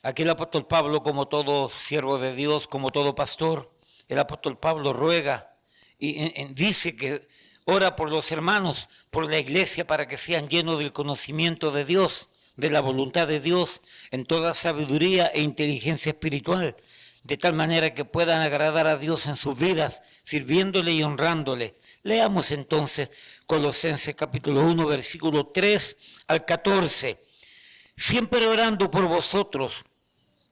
Aquí el apóstol Pablo, como todo siervo de Dios, como todo pastor, el apóstol Pablo ruega y dice que ora por los hermanos, por la iglesia, para que sean llenos del conocimiento de Dios, de la voluntad de Dios, en toda sabiduría e inteligencia espiritual, de tal manera que puedan agradar a Dios en sus vidas, sirviéndole y honrándole. Leamos entonces Colosenses capítulo 1, versículo 3 al 14. Siempre orando por vosotros,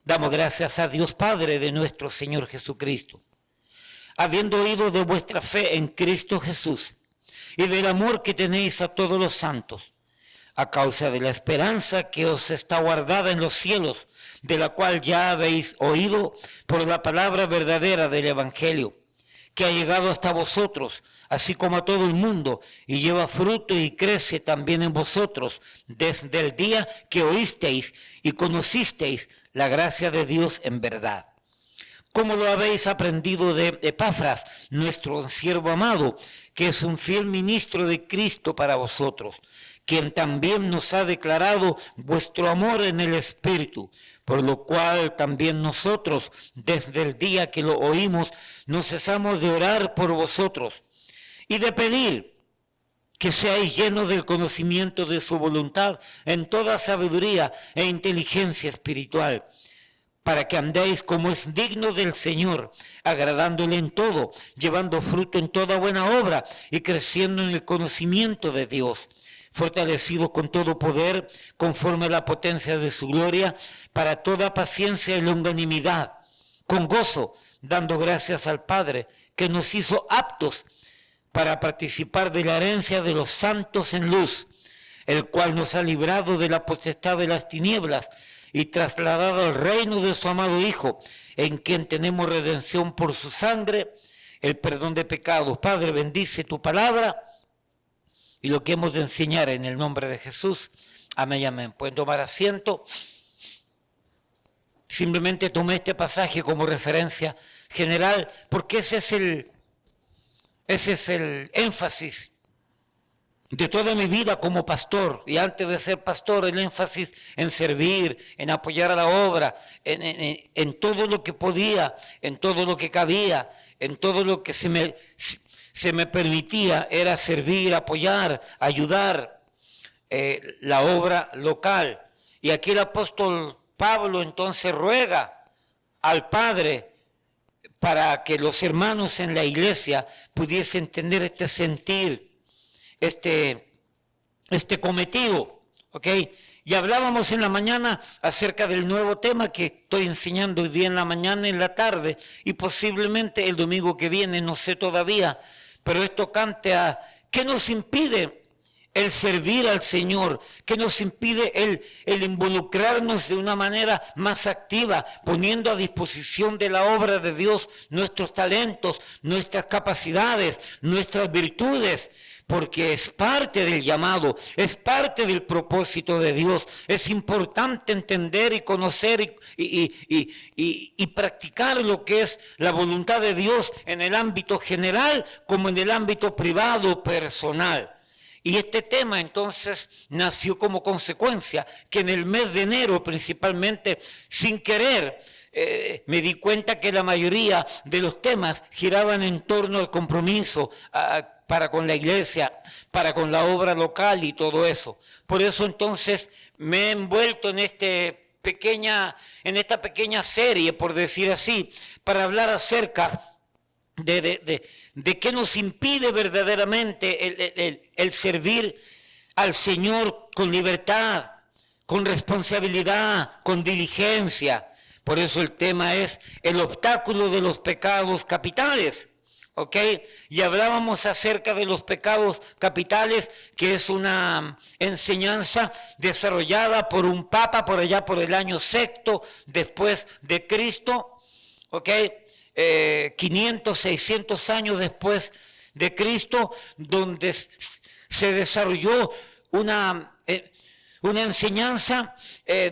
damos gracias a Dios Padre de nuestro Señor Jesucristo, habiendo oído de vuestra fe en Cristo Jesús y del amor que tenéis a todos los santos, a causa de la esperanza que os está guardada en los cielos, de la cual ya habéis oído por la palabra verdadera del Evangelio, que ha llegado hasta vosotros, así como a todo el mundo, y lleva fruto y crece también en vosotros, desde el día que oísteis y conocisteis la gracia de Dios en verdad. Como lo habéis aprendido de Epafras, nuestro siervo amado, que es un fiel ministro de Cristo para vosotros, quien también nos ha declarado vuestro amor en el Espíritu, por lo cual también nosotros, desde el día que lo oímos, no cesamos de orar por vosotros y de pedir que seáis llenos del conocimiento de su voluntad en toda sabiduría e inteligencia espiritual, para que andéis como es digno del Señor, agradándole en todo, llevando fruto en toda buena obra y creciendo en el conocimiento de Dios, fortalecidos con todo poder, conforme a la potencia de su gloria, para toda paciencia y longanimidad, con gozo, dando gracias al Padre, que nos hizo aptos para participar de la herencia de los santos en luz, el cual nos ha librado de la potestad de las tinieblas y trasladado al reino de su amado Hijo, en quien tenemos redención por su sangre, el perdón de pecados. Padre, bendice tu palabra y lo que hemos de enseñar en el nombre de Jesús. Amén y amén. Pueden tomar asiento. Simplemente tomé este pasaje como referencia general, porque ese es el énfasis de toda mi vida como pastor, y antes de ser pastor, el énfasis en servir, en apoyar a la obra, en todo lo que podía, en todo lo que cabía, en todo lo que se me permitía, era servir, apoyar, ayudar la obra local. Y aquí el apóstol Pablo entonces ruega al Padre para que los hermanos en la iglesia pudiesen tener este sentir, este cometido, ¿ok? Y hablábamos en la mañana acerca del nuevo tema que estoy enseñando hoy día en la mañana y en la tarde, y posiblemente el domingo que viene, no sé todavía, pero es tocante a qué nos impide el servir al Señor, que nos impide el involucrarnos de una manera más activa, poniendo a disposición de la obra de Dios nuestros talentos, nuestras capacidades, nuestras virtudes, porque es parte del llamado, es parte del propósito de Dios. Es importante entender y conocer y practicar lo que es la voluntad de Dios en el ámbito general como en el ámbito privado, personal. Y este tema entonces nació como consecuencia que en el mes de enero principalmente, sin querer, me di cuenta que la mayoría de los temas giraban en torno al compromiso para con la iglesia, para con la obra local y todo eso. Por eso entonces me he envuelto en esta pequeña serie, por decir así, para hablar acerca de qué nos impide verdaderamente el servir al Señor con libertad, con responsabilidad, con diligencia. Por eso el tema es el obstáculo de los pecados capitales, ¿ok? Y hablábamos acerca de los pecados capitales, que es una enseñanza desarrollada por un papa por allá por el año sexto después de Cristo, ¿ok? 500, 600 años después de Cristo, donde se desarrolló una enseñanza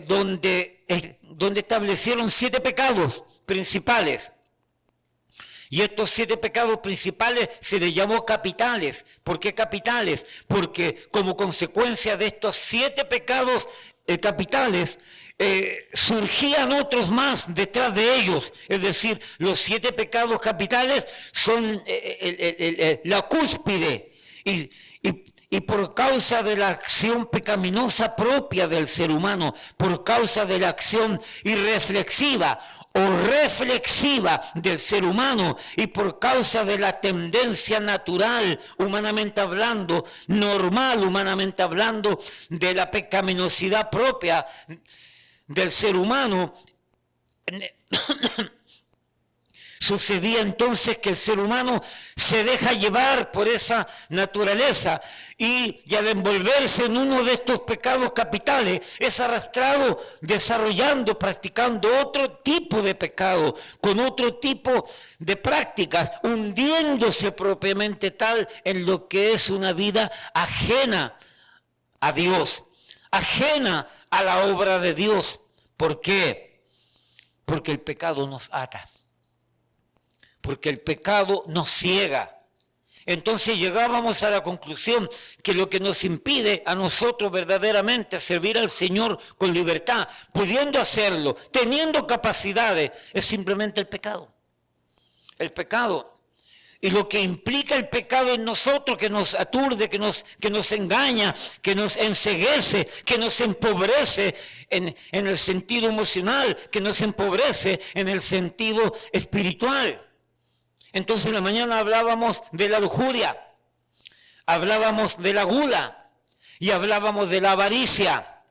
donde establecieron 7 pecados principales. Y estos 7 pecados principales se les llamó capitales. ¿Por qué capitales? Porque como consecuencia de estos 7 pecados capitales, surgían otros más detrás de ellos. Es decir, los 7 pecados capitales son la cúspide. Y por causa de la acción pecaminosa propia del ser humano, por causa de la acción irreflexiva o reflexiva del ser humano, y por causa de la tendencia natural, humanamente hablando, normal, humanamente hablando, de la pecaminosidad propia del ser humano, sucedía entonces que el ser humano se deja llevar por esa naturaleza y al envolverse en uno de estos pecados capitales es arrastrado desarrollando, practicando otro tipo de pecado, con otro tipo de prácticas, hundiéndose propiamente tal en lo que es una vida ajena a Dios, ajena a la obra de Dios. ¿Por qué? Porque el pecado nos ata. Porque el pecado nos ciega. Entonces llegábamos a la conclusión que lo que nos impide a nosotros verdaderamente servir al Señor con libertad, pudiendo hacerlo, teniendo capacidades, es simplemente el pecado. El pecado. Y lo que implica el pecado en nosotros, que nos aturde, que nos engaña, que nos enceguece, que nos empobrece en el sentido emocional, que nos empobrece en el sentido espiritual. Entonces en la mañana hablábamos de la lujuria, hablábamos de la gula y hablábamos de la avaricia,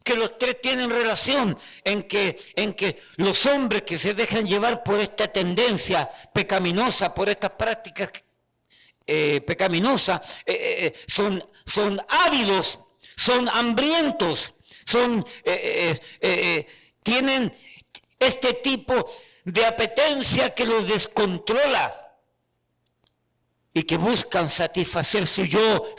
que los 3 tienen relación en que los hombres que se dejan llevar por esta tendencia pecaminosa, por estas prácticas pecaminosas, son ávidos, son hambrientos, tienen este tipo de apetencia que los descontrola y que buscan satisfacer su yo.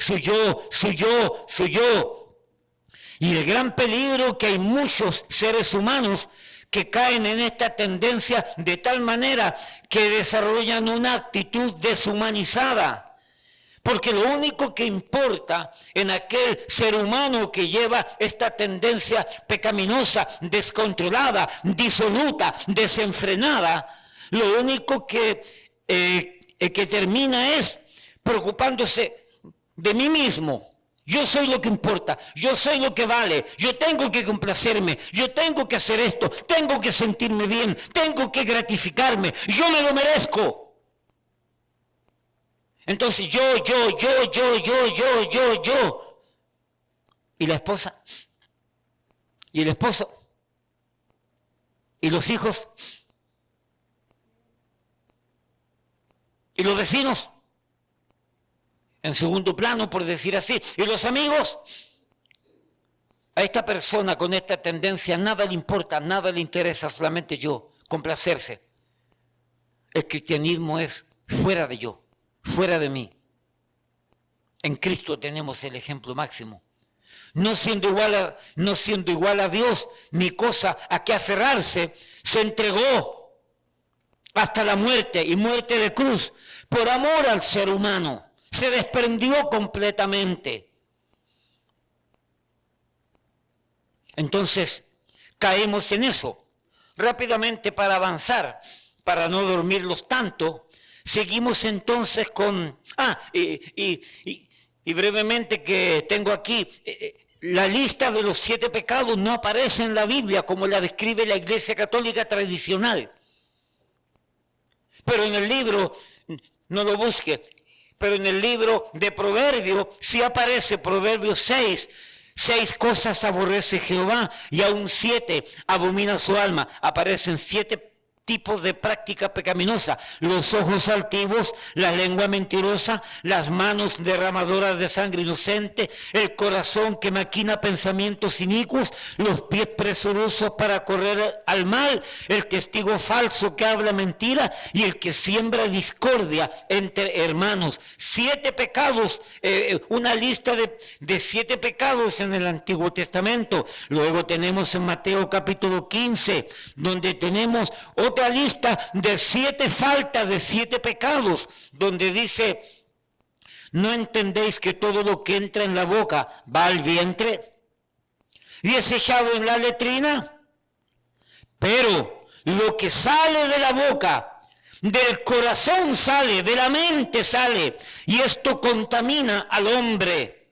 Y el gran peligro que hay muchos seres humanos que caen en esta tendencia de tal manera que desarrollan una actitud deshumanizada. Porque lo único que importa en aquel ser humano que lleva esta tendencia pecaminosa, descontrolada, disoluta, desenfrenada, lo único que termina es preocupándose de mí mismo. Yo soy lo que importa, yo soy lo que vale, yo tengo que complacerme, yo tengo que hacer esto, tengo que sentirme bien, tengo que gratificarme, yo me lo merezco. Entonces yo. Y la esposa, y el esposo, y los hijos, y los vecinos, en segundo plano, por decir así, y los amigos. A esta persona con esta tendencia nada le importa, nada le interesa, solamente yo, complacerse. El cristianismo es fuera de yo. Fuera de mí. En Cristo tenemos el ejemplo máximo. No siendo igual a Dios, ni cosa a que aferrarse, se entregó hasta la muerte y muerte de cruz por amor al ser humano. Se desprendió completamente. Entonces, caemos en eso. Rápidamente para avanzar, para no dormirlos tanto, seguimos entonces con... Y brevemente que tengo aquí, la lista de los 7 pecados no aparece en la Biblia como la describe la Iglesia Católica tradicional. Pero en el libro, no lo busque, pero en el libro de Proverbios sí aparece Proverbios 6. 6 cosas aborrece Jehová y aún 7 abomina su alma. Aparecen 7 tipos de práctica pecaminosa: los ojos altivos, la lengua mentirosa, las manos derramadoras de sangre inocente, el corazón que maquina pensamientos inicuos, los pies presurosos para correr al mal, el testigo falso que habla mentira y el que siembra discordia entre hermanos. 7 pecados, una lista de 7 pecados en el Antiguo Testamento. Luego tenemos en Mateo capítulo 15, donde tenemos otra lista de 7 faltas, de 7 pecados, donde dice: ¿no entendéis que todo lo que entra en la boca va al vientre y es echado en la letrina. Pero lo que sale de la boca, del corazón sale, de la mente sale, y esto contamina al hombre.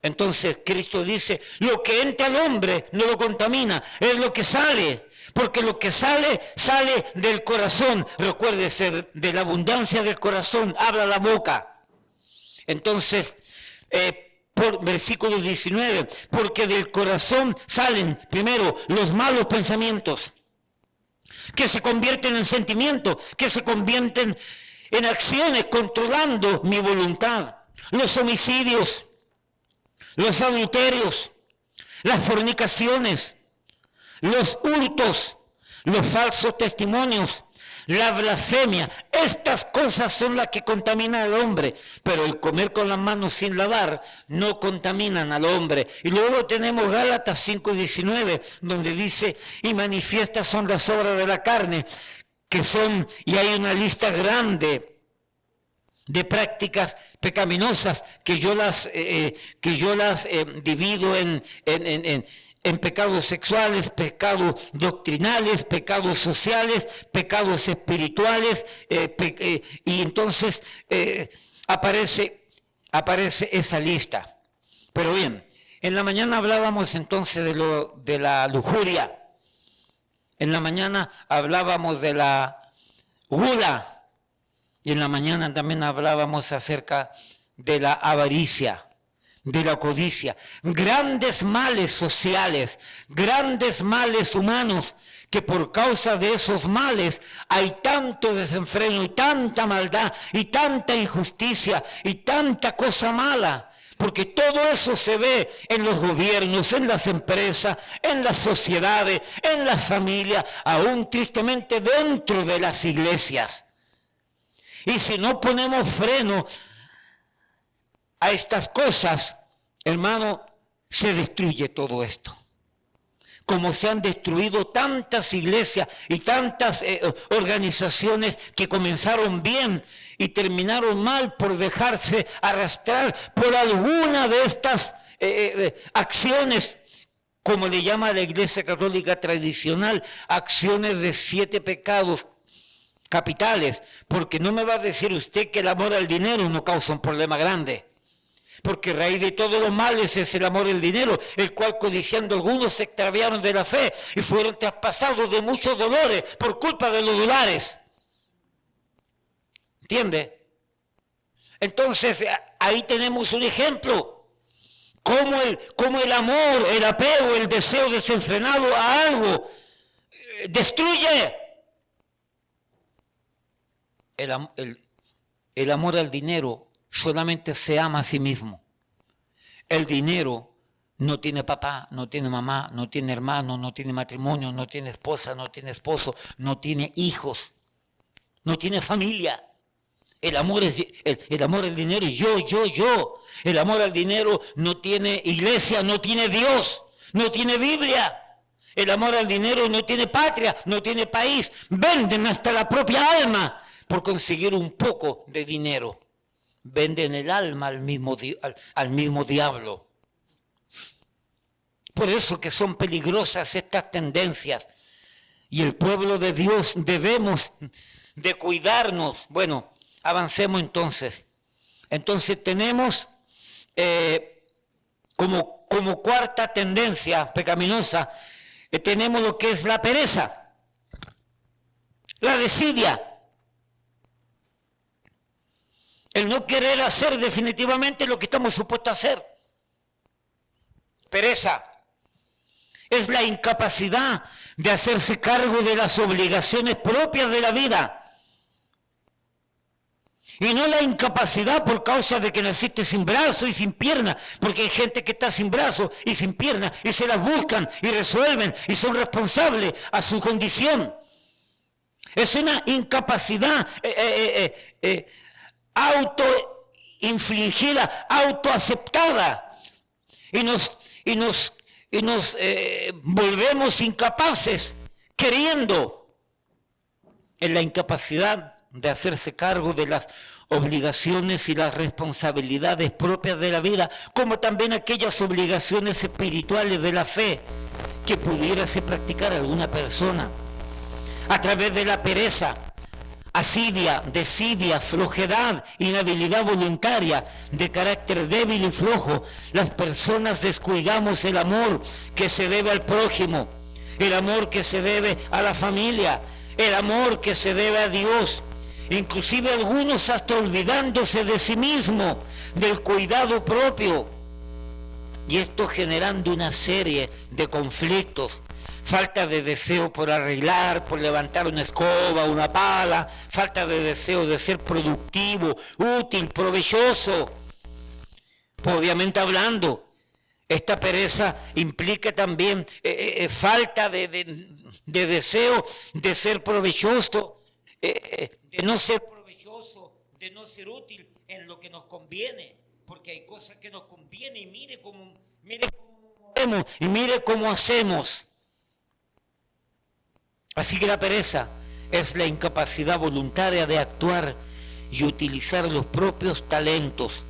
Entonces Cristo dice, lo que entra al hombre no lo contamina, es lo que sale. Porque lo que sale, sale del corazón. Recuérdese, de la abundancia del corazón habla la boca. Entonces, por versículo 19, porque del corazón salen primero los malos pensamientos, que se convierten en sentimientos, que se convierten en acciones controlando mi voluntad. Los homicidios, los adulterios, las fornicaciones, los hurtos, los falsos testimonios, la blasfemia. Estas cosas son las que contaminan al hombre, pero el comer con las manos sin lavar no contaminan al hombre. Y luego tenemos Gálatas 5:19, donde dice, y manifiestas son las obras de la carne, que son, y hay una lista grande de prácticas pecaminosas que yo las divido en pecados sexuales, pecados doctrinales, pecados sociales, pecados espirituales, y entonces aparece esa lista. Pero bien, en la mañana hablábamos entonces de la lujuria, en la mañana hablábamos de la gula, y en la mañana también hablábamos acerca de la avaricia, de la codicia, grandes males sociales, grandes males humanos, que por causa de esos males hay tanto desenfreno y tanta maldad y tanta injusticia y tanta cosa mala, porque todo eso se ve en los gobiernos, en las empresas, en las sociedades, en las familias, aún tristemente dentro de las iglesias. Y si no ponemos freno a estas cosas, hermano, se destruye todo esto. Como se han destruido tantas iglesias y tantas organizaciones que comenzaron bien y terminaron mal por dejarse arrastrar por alguna de estas acciones, como le llama la Iglesia Católica tradicional, acciones de 7 pecados capitales, porque no me va a decir usted que el amor al dinero no causa un problema grande, porque raíz de todos los males es el amor al dinero, el cual codiciando algunos se extraviaron de la fe y fueron traspasados de muchos dolores por culpa de los dólares. ¿Entiende? Entonces ahí tenemos un ejemplo, cómo el amor, el apego, el deseo desenfrenado a algo destruye. El amor al dinero solamente se ama a sí mismo. El dinero no tiene papá, no tiene mamá, no tiene hermano, no tiene matrimonio, no tiene esposa, no tiene esposo, no tiene hijos, no tiene familia. El amor al dinero es yo. El amor al dinero no tiene iglesia, no tiene Dios, no tiene Biblia. El amor al dinero no tiene patria, no tiene país. Venden hasta la propia alma por conseguir un poco de dinero. Venden el alma al mismo diablo. Por eso que son peligrosas estas tendencias. Y el pueblo de Dios debemos de cuidarnos. Bueno, avancemos entonces. Entonces tenemos como cuarta tendencia pecaminosa, tenemos lo que es la pereza, la desidia. El no querer hacer definitivamente lo que estamos supuestos a hacer. Pereza es la incapacidad de hacerse cargo de las obligaciones propias de la vida. Y no la incapacidad por causa de que naciste sin brazo y sin pierna, porque hay gente que está sin brazo y sin pierna y se las buscan y resuelven y son responsables a su condición. Es una incapacidad autoinfligida, autoaceptada, y nos volvemos incapaces queriendo, en la incapacidad de hacerse cargo de las obligaciones y las responsabilidades propias de la vida, como también aquellas obligaciones espirituales de la fe que pudiérase practicar alguna persona. A través de la pereza, asidia, desidia, flojedad, inhabilidad voluntaria, de carácter débil y flojo, las personas descuidamos el amor que se debe al prójimo, el amor que se debe a la familia, el amor que se debe a Dios. Inclusive algunos hasta olvidándose de sí mismo, del cuidado propio. Y esto generando una serie de conflictos. Falta de deseo por arreglar, por levantar una escoba, una pala. Falta de deseo de ser productivo, útil, provechoso. Obviamente hablando, esta pereza implica también falta de deseo de ser provechoso, de no ser provechoso, de no ser útil en lo que nos conviene, porque hay cosas que nos conviene y mire cómo movemos y mire cómo hacemos. Así que la pereza es la incapacidad voluntaria de actuar y utilizar los propios talentos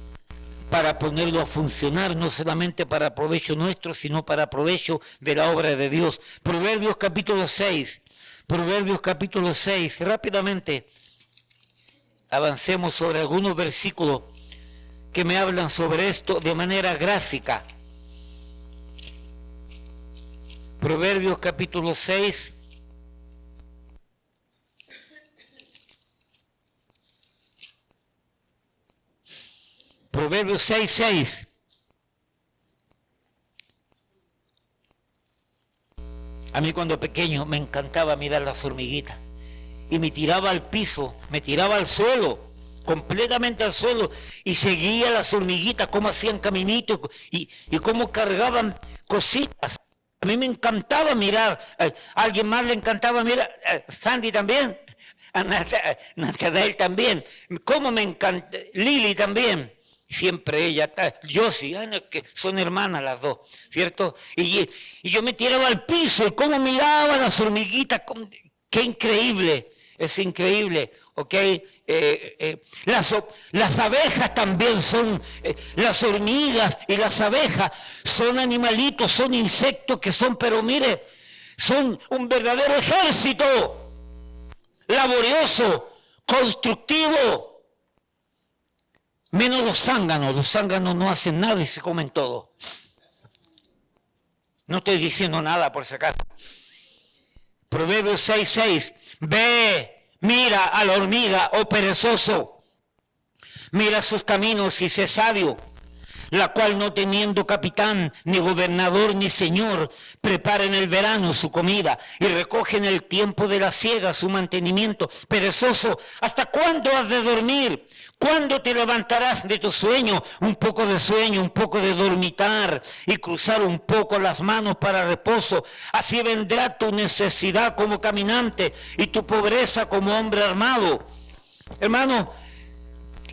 para ponerlo a funcionar, no solamente para provecho nuestro, sino para provecho de la obra de Dios. Proverbios capítulo 6, rápidamente avancemos sobre algunos versículos que me hablan sobre esto de manera gráfica. Proverbios capítulo 6. Proverbios 6:6. A mí cuando pequeño me encantaba mirar las hormiguitas y me tiraba al piso, me tiraba al suelo, completamente al suelo, y seguía las hormiguitas cómo hacían caminitos y cómo cargaban cositas. A mí me encantaba mirar, a alguien más le encantaba mirar, Sandy también, a Natanael también, cómo me encanta, Lili también. Siempre ella, Josie, que son hermanas las dos, ¿cierto? Y yo me tiraba al piso y cómo miraba las hormiguitas, qué increíble, es increíble, ¿ok? Las abejas también son, las hormigas y las abejas son animalitos, son insectos que son, pero mire, son un verdadero ejército, laborioso, constructivo. Menos los zánganos no hacen nada y se comen todo. No estoy diciendo nada por si acaso. Proverbios 6:6. Ve, mira a la hormiga, oh perezoso. Mira sus caminos y sé sabio, la cual no teniendo capitán, ni gobernador, ni señor, prepara en el verano su comida y recoge en el tiempo de la siega su mantenimiento. Perezoso, ¿hasta cuándo has de dormir? ¿Cuándo te levantarás de tu sueño? Un poco de sueño, un poco de dormitar y cruzar un poco las manos para reposo. Así vendrá tu necesidad como caminante y tu pobreza como hombre armado. Hermano,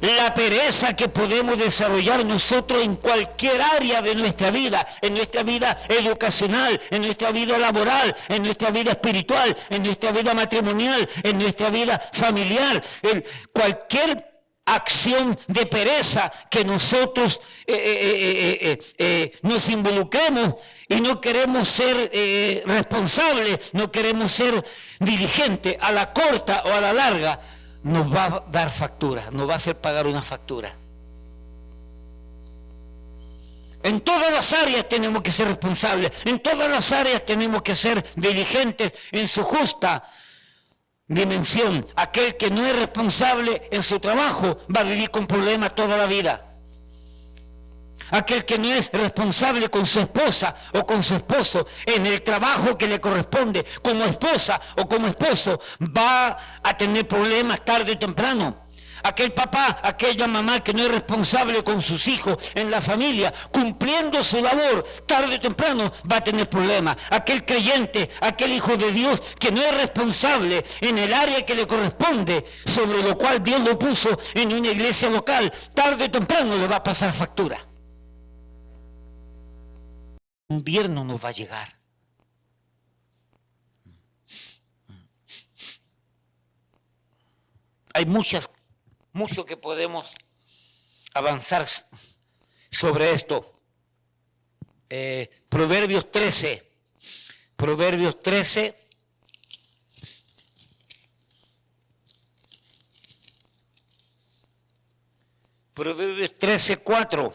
la pereza que podemos desarrollar nosotros en cualquier área de nuestra vida, en nuestra vida educacional, en nuestra vida laboral, en nuestra vida espiritual, en nuestra vida matrimonial, en nuestra vida familiar, en cualquier acción de pereza que nosotros nos involucremos y no queremos ser responsables, no queremos ser dirigentes, a la corta o a la larga nos va a dar factura, nos va a hacer pagar una factura. En todas las áreas tenemos que ser responsables, en todas las áreas tenemos que ser diligentes en su justa dimensión. Aquel que no es responsable en su trabajo va a vivir con problemas toda la vida. Aquel que no es responsable con su esposa o con su esposo en el trabajo que le corresponde como esposa o como esposo va a tener problemas tarde o temprano. Aquel papá, aquella mamá que no es responsable con sus hijos en la familia, cumpliendo su labor, tarde o temprano va a tener problemas. Aquel creyente, aquel hijo de Dios que no es responsable en el área que le corresponde, sobre lo cual Dios lo puso en una iglesia local, tarde o temprano le va a pasar factura. Invierno nos va a llegar. Hay muchas mucho que podemos avanzar sobre esto. Proverbios 13. Proverbios 13. Proverbios 13:4.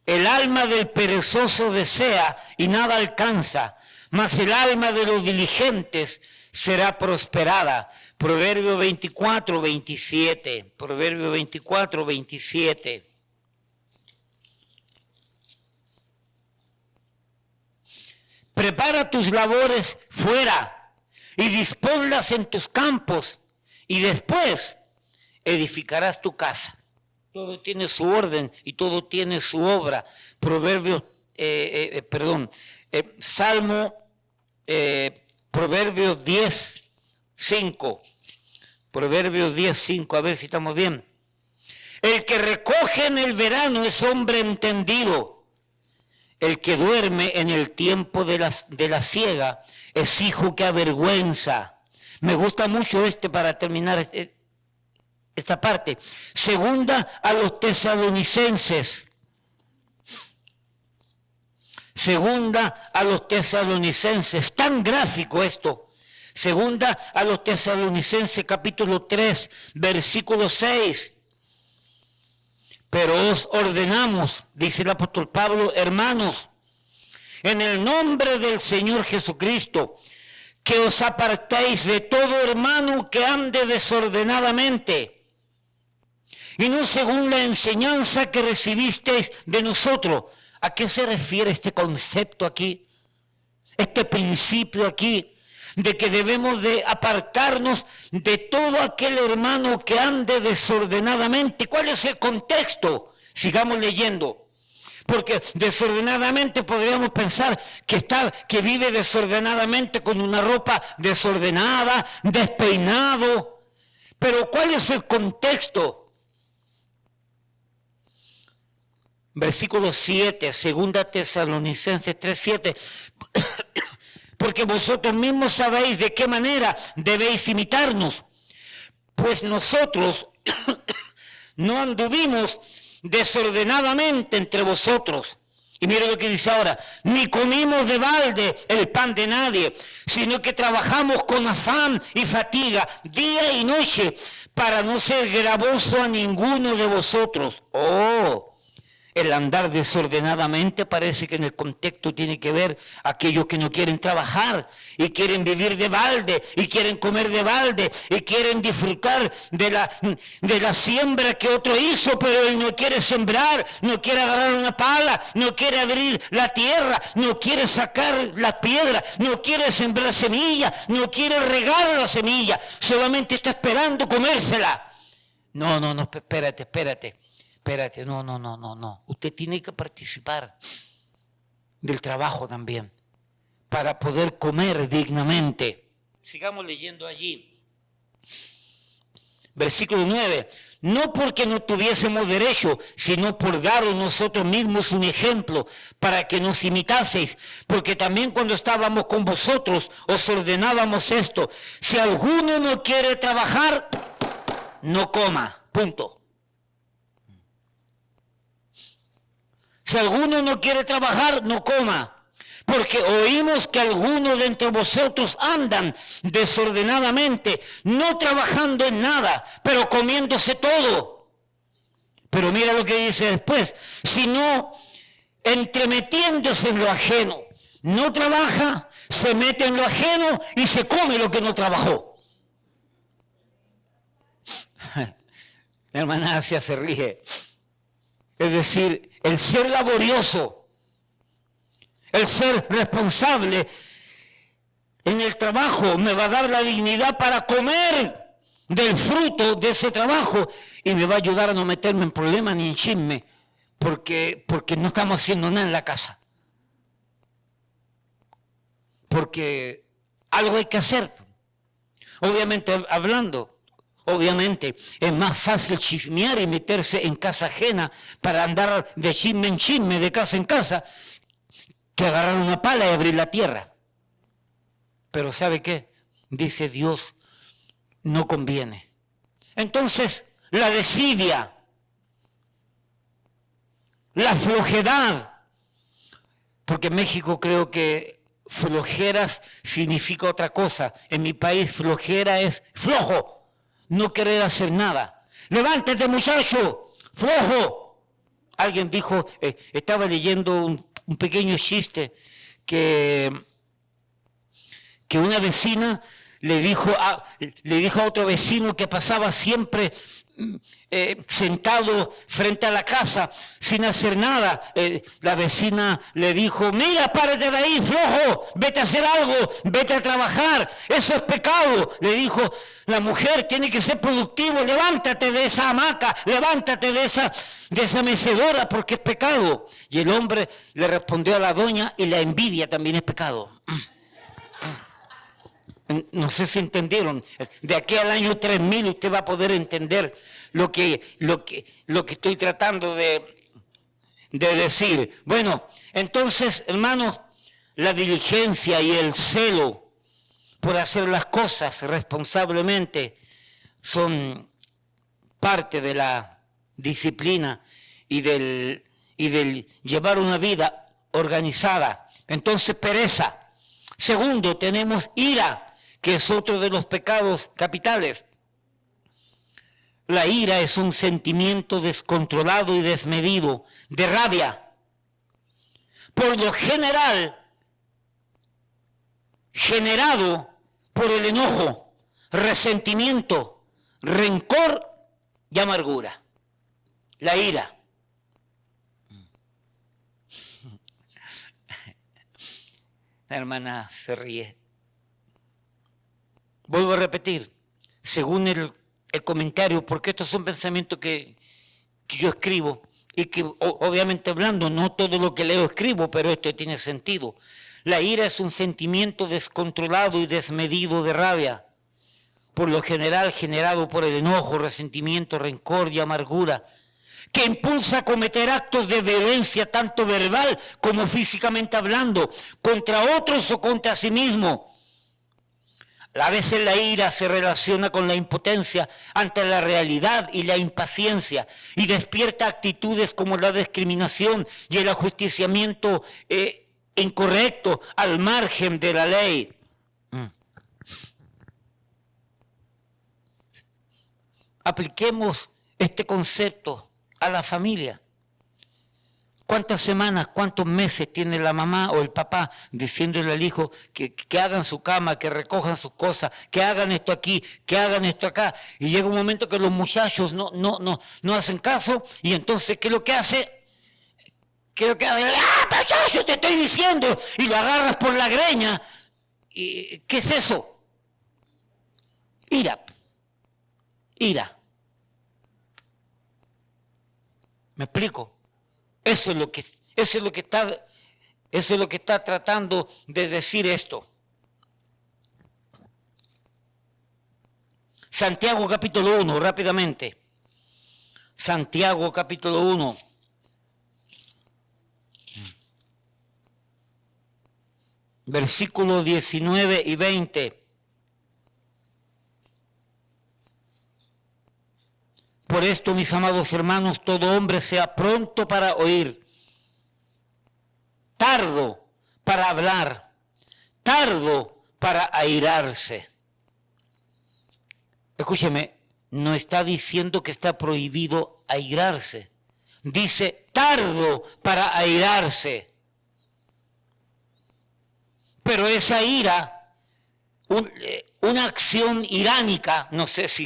El alma del perezoso desea y nada alcanza, mas el alma de los diligentes será prosperada. Proverbio 24:27. Proverbio 24:27. Prepara tus labores fuera y disponlas en tus campos, y después edificarás tu casa. Todo tiene su orden y todo tiene su obra. Salmo, Proverbios 10:5. Proverbios 10:5, a ver si estamos bien. El que recoge en el verano es hombre entendido. El que duerme en el tiempo de la siega es hijo que avergüenza. Me gusta mucho para terminar esta parte. Segunda a los tesalonicenses. Segunda a los tesalonicenses. Tan gráfico esto. Segunda a los tesalonicenses capítulo 3, versículo 6. Pero os ordenamos, dice el apóstol Pablo, hermanos, en el nombre del Señor Jesucristo, que os apartéis de todo hermano que ande desordenadamente, y no según la enseñanza que recibisteis de nosotros. ¿A qué se refiere este concepto aquí? Este principio aquí, de que debemos de apartarnos de todo aquel hermano que ande desordenadamente. ¿Cuál es el contexto? Sigamos leyendo. Porque desordenadamente podríamos pensar que vive desordenadamente con una ropa desordenada, despeinado. Pero ¿cuál es el contexto? Versículo 7, 2 Tesalonicenses 3:7. Porque vosotros mismos sabéis de qué manera debéis imitarnos. Pues nosotros no anduvimos desordenadamente entre vosotros. Y mira lo que dice ahora: ni comimos de balde el pan de nadie, sino que trabajamos con afán y fatiga, día y noche, para no ser gravoso a ninguno de vosotros. El andar desordenadamente parece que en el contexto tiene que ver aquellos que no quieren trabajar y quieren vivir de balde y quieren comer de balde y quieren disfrutar de la siembra que otro hizo, pero él no quiere sembrar, no quiere agarrar una pala, no quiere abrir la tierra, no quiere sacar las piedras, no quiere sembrar semilla, no quiere regar la semilla, solamente está esperando comérsela. No, espérate. Espérate, no. Usted tiene que participar del trabajo también para poder comer dignamente. Sigamos leyendo allí. Versículo 9. No porque no tuviésemos derecho, sino por daros nosotros mismos un ejemplo para que nos imitaseis. Porque también cuando estábamos con vosotros os ordenábamos esto: si alguno no quiere trabajar, no coma. Punto. Si alguno no quiere trabajar, no coma, porque oímos que algunos de entre vosotros andan desordenadamente, no trabajando en nada, pero comiéndose todo. Pero mira lo que dice después: sino entremetiéndose en lo ajeno. No trabaja, se mete en lo ajeno y se come lo que no trabajó. Mi hermana Asia se ríe. Es decir, el ser laborioso, el ser responsable en el trabajo me va a dar la dignidad para comer del fruto de ese trabajo y me va a ayudar a no meterme en problemas ni en chisme, porque no estamos haciendo nada en la casa. Porque algo hay que hacer. Obviamente es más fácil chismear y meterse en casa ajena para andar de chisme en chisme, de casa en casa, que agarrar una pala y abrir la tierra. Pero ¿sabe qué? Dice Dios, no conviene. Entonces, la desidia, la flojedad, porque en México creo que flojeras significa otra cosa. En mi país flojera es flojo, no querer hacer nada. Levántate, muchacho, flojo. Alguien dijo, estaba leyendo un pequeño chiste que una vecina le dijo a otro vecino que pasaba siempre sentado frente a la casa sin hacer nada. La vecina le dijo, mira, párate de ahí, flojo, vete a hacer algo, vete a trabajar, eso es pecado. Le dijo, la mujer tiene que ser productivo, levántate de esa hamaca, levántate de esa mecedora porque es pecado. Y el hombre le respondió a la doña, y la envidia también es pecado. No sé si entendieron. De aquí al año 3000 usted va a poder entender lo que estoy tratando de decir. Bueno, entonces, hermanos, la diligencia y el celo por hacer las cosas responsablemente son parte de la disciplina y del llevar una vida organizada. Entonces, pereza. Segundo, tenemos ira, que es otro de los pecados capitales. La ira es un sentimiento descontrolado y desmedido de rabia. Por lo general, generado por el enojo, resentimiento, rencor y amargura. La ira. La hermana se ríe. Vuelvo a repetir, según el comentario, porque estos son pensamientos que yo escribo y que obviamente hablando, no todo lo que leo escribo, pero esto tiene sentido. La ira es un sentimiento descontrolado y desmedido de rabia, por lo general generado por el enojo, resentimiento, rencor y amargura, que impulsa a cometer actos de violencia, tanto verbal como físicamente hablando, contra otros o contra sí mismo. A veces la ira se relaciona con la impotencia ante la realidad y la impaciencia y despierta actitudes como la discriminación y el ajusticiamiento incorrecto al margen de la ley. Apliquemos este concepto a la familia. ¿Cuántas semanas, cuántos meses tiene la mamá o el papá diciéndole al hijo que hagan su cama, que recojan sus cosas, que hagan esto aquí, que hagan esto acá? Y llega un momento que los muchachos no hacen caso, y entonces, ¿qué es lo que hace? ¡Ah, muchacho, te estoy diciendo! Y lo agarras por la greña. ¿Y qué es eso? Ira. ¿Me explico? Eso es lo que está tratando de decir esto. Santiago capítulo 1, rápidamente. Santiago capítulo 1. Versículos 19 y 20. Por esto, mis amados hermanos, todo hombre sea pronto para oír, tardo para hablar, tardo para airarse. Escúcheme, no está diciendo que está prohibido airarse. Dice tardo para airarse. Pero esa ira, una acción iránica, no sé si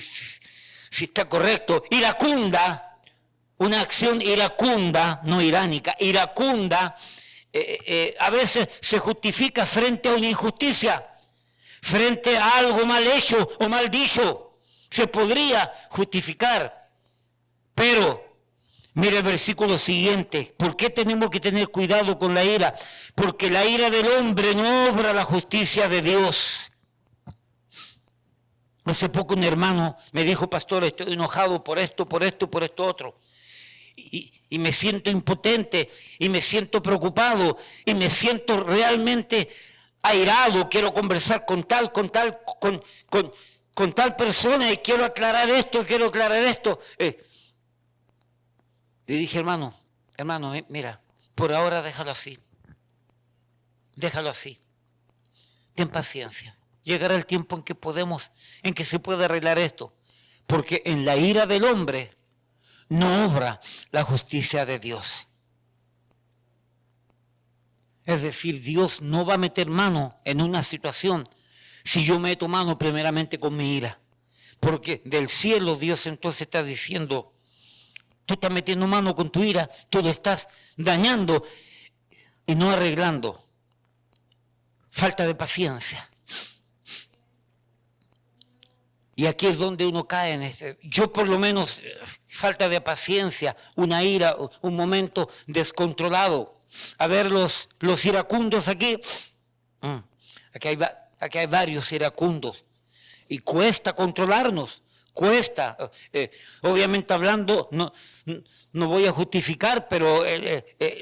está correcto, iracunda, una acción iracunda, no iránica, iracunda, a veces se justifica frente a una injusticia, frente a algo mal hecho o mal dicho, se podría justificar. Pero, mire el versículo siguiente, ¿por qué tenemos que tener cuidado con la ira? Porque la ira del hombre no obra la justicia de Dios. Hace poco un hermano me dijo, pastor, estoy enojado por esto otro. Y me siento impotente, y me siento preocupado, y me siento realmente airado. Quiero conversar con con tal persona y quiero aclarar esto, quiero aclarar esto. Le dije, hermano, mira, por ahora déjalo así. Déjalo así. Ten paciencia. Llegará el tiempo en que se puede arreglar esto. Porque en la ira del hombre no obra la justicia de Dios. Es decir, Dios no va a meter mano en una situación si yo meto mano primeramente con mi ira. Porque del cielo Dios entonces está diciendo, tú estás metiendo mano con tu ira, tú lo estás dañando y no arreglando. Falta de paciencia. Y aquí es donde uno cae en yo por lo menos, falta de paciencia, una ira, un momento descontrolado. A ver los iracundos aquí. Aquí hay varios iracundos. Y cuesta controlarnos, cuesta. Obviamente hablando, no voy a justificar, pero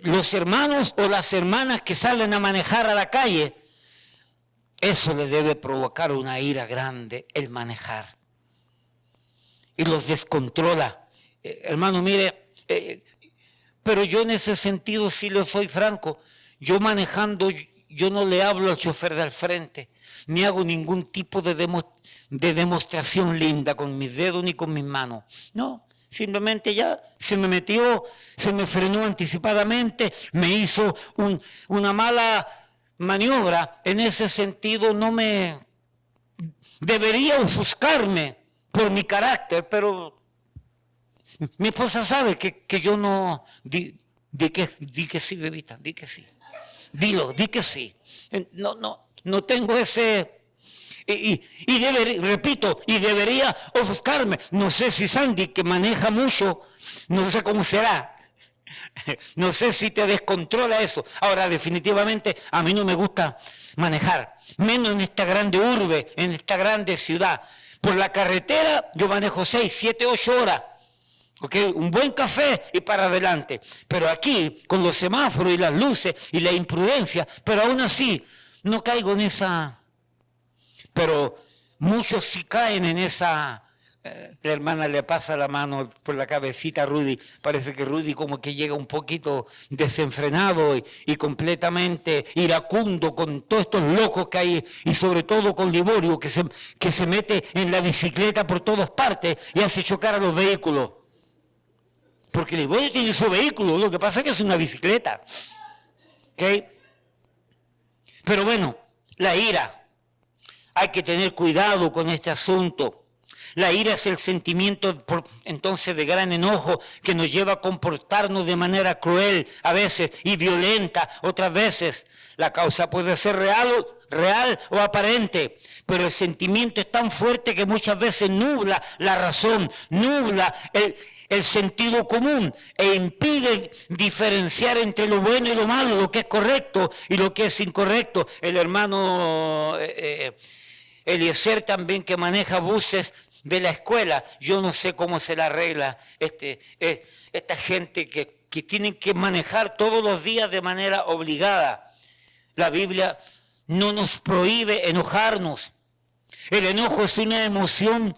los hermanos o las hermanas que salen a manejar a la calle, eso les debe provocar una ira grande, el manejar. Y los descontrola. Hermano, mire, pero yo en ese sentido sí le soy franco. Yo manejando, yo no le hablo al chofer de al frente, ni hago ningún tipo de demostración linda con mis dedos ni con mis manos. No, simplemente ya se me metió, se me frenó anticipadamente, me hizo una mala maniobra. En ese sentido no me debería ofuscarme por mi carácter, pero mi esposa sabe que yo no di que sí, bebita, di que sí. Dilo, di que sí. No tengo ese repito, y debería ofuscarme. No sé si Sandy, que maneja mucho, no sé cómo será. No sé si te descontrola eso. Ahora, definitivamente, a mí no me gusta manejar, menos en esta grande urbe, en esta grande ciudad. Por la carretera yo manejo 6, 7, 8 horas. ¿Okay? Un buen café y para adelante. Pero aquí, con los semáforos y las luces y la imprudencia, pero aún así, no caigo en esa. Pero muchos sí caen en esa. La hermana le pasa la mano por la cabecita a Rudy. Parece que Rudy como que llega un poquito desenfrenado y completamente iracundo con todos estos locos que hay, y sobre todo con Liborio, que se mete en la bicicleta por todas partes y hace chocar a los vehículos. Porque Liborio tiene su vehículo, lo que pasa es que es una bicicleta. ¿Okay? Pero bueno, la ira. Hay que tener cuidado con este asunto. La ira es el sentimiento entonces de gran enojo que nos lleva a comportarnos de manera cruel a veces y violenta otras veces. La causa puede ser real o aparente, pero el sentimiento es tan fuerte que muchas veces nubla la razón, nubla el sentido común e impide diferenciar entre lo bueno y lo malo, lo que es correcto y lo que es incorrecto. El hermano Eliezer también, que maneja buses de la escuela, yo no sé cómo se la arregla esta gente que tienen que manejar todos los días de manera obligada. La Biblia no nos prohíbe enojarnos. El enojo es una emoción,